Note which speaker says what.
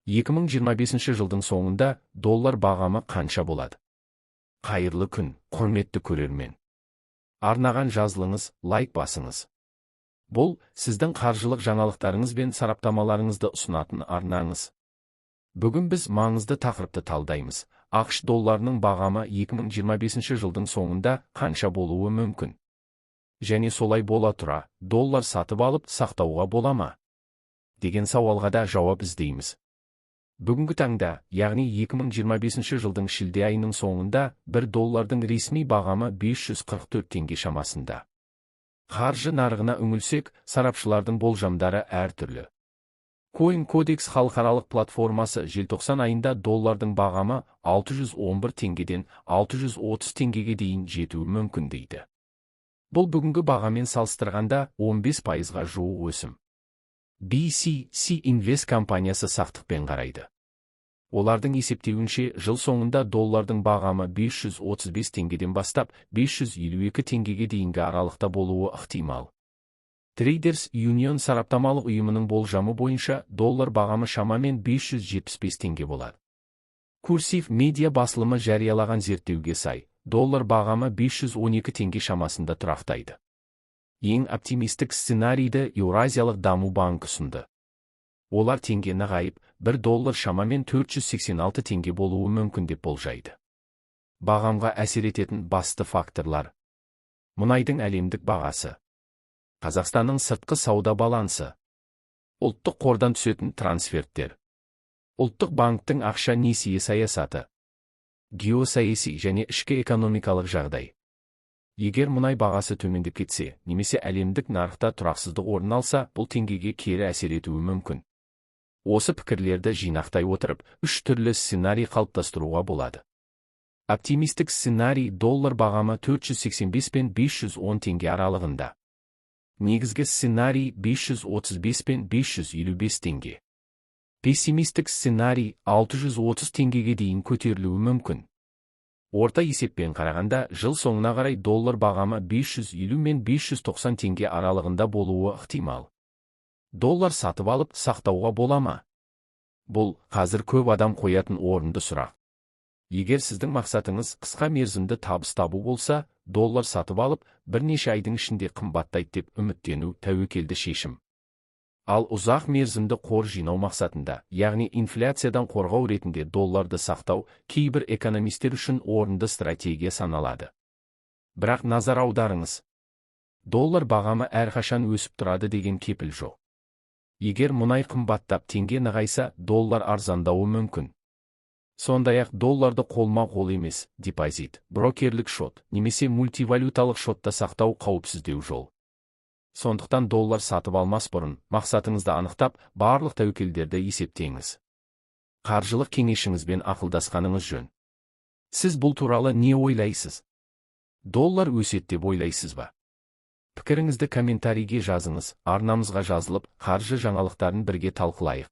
Speaker 1: 2025 жылдың соңында доллар бағамы қанша болады? Қайырлы күн, құрметті көрермен. Арнаған жазылыңыз, лайк басыңыз. Бұл сіздің қаржылық жаңалықтарыңыз бен сараптамаларыңызды ұсынатын арнаңыз. Бүгін біз маңызды тақырыпты талдаймыз. ақш долларының бағамы 2025 жылдың соңында қанша болуы мүмкін? Және солай бола тұра, доллар сатып алып сақтауға бола ма? Деген сауалға да жауап іздейміз. Бүгінгі таңда, яғни 2025 жылдың шілде айының соңында, $1 доллардың ресми бағамы 544 теңге шамасында. Қаржы нарығына үңілсек, сарапшылардың болжамдары әртүрлі. CoinCodex халықаралық платформасы желтоқсан айында доллардың бағамы 611 теңгеден 630 теңгеге дейін жетуі мүмкін дейді. Бұл бүгінгі бағамен салыстырғанда 15%-ға жуық өсім. BCC Invest компаниясы сақтықпен қарайды. Олардың есептеуінше, жыл соңында доллардың бағамы 535 теңгеден бастап 552 теңгеге дейінгі аралықта болуы ықтимал. Traders Union сараптамалық ұйымының болжамы бойынша доллар бағамы шамамен 575 теңге болады. Cursive Media басылымы жариялаған зерттеуге сай, доллар бағамы 512 теңге шамасында тұрақтайды. Ең оптимистік сценарийді Еуразиялық даму банкі ұсынды. Олар теңге нығайып, $1 доллар шамамен 486 теңге болуы мүмкін деп болжайды. Бағамға әсер ететін басты факторлар: мұнайдың әлемдік бағасы, Қазақстанның сыртқы сауда балансы, ұлттық қордан түсетін трансферттер, ұлттық банктің ақша несие саясаты, геосаяси және ішкі экономикалық жағдай. Егер мұнай бағасы төмендеп кетсе, немесе әлемдік нарықта тұрақсыздық орын алса, бұл теңгеге кері әсер етуі мүмкін. Осы пікірлерді жинақтай отырып, 3 түрлі сценарий қалыптастыруға болады. Оптимистік сценарий: доллар бағамы 485 пен 510 теңге аралығында. Негізгі сценарий: 535 пен 555 теңге. Пессимистік сценарий: 630 теңгеге дейін көтерілуі мүмкін. Орта есеппен қарағанда, жыл соңына қарай доллар бағамы 550 мен 590 теңге аралығында болуы ықтимал. Доллар сатып алып сақтауға бола ма? Бұл қазір көп адам қоятын орынды сұрақ. Егер сіздің мақсатыңыз қысқа мерзімді табыс табу болса, доллар сатып алып, бірнеше айдың ішінде қымбаттайды деп үміттену тәуекелді шешім. Ал ұзақ мерзімді қор жинау мақсатында, яғни инфляциядан қорғау ретінде долларды сақтау, кейбір экономистер үшін орынды стратегия саналады. Бірақ назар аударыңыз, доллар бағамы әрқашан өсіп тұрады деген кепіл жоқ. Егер мұнай қымбаттап теңге нығайса, доллар арзандауы мүмкін. Сондай-ақ долларды қолма-қол емес, депозит, брокерлік шот, немесе мультивалюталық шотта сақтау қауіпсіздеу жол. Сондықтан доллар сатып алмас бұрын, мақсатыңызды анықтап, барлық тәуекелдерді есептеңіз. Қаржылық кеңесшіңізбен ақылдасқаныңыз жөн. Сіз бұл туралы не ойлайсыз? Доллар өседі деп ойлайсыз ба? Пікіріңізді комментарийге жазыңыз, арнамызға жазылып, қаржы жаңалықтарын бірге талқылайық.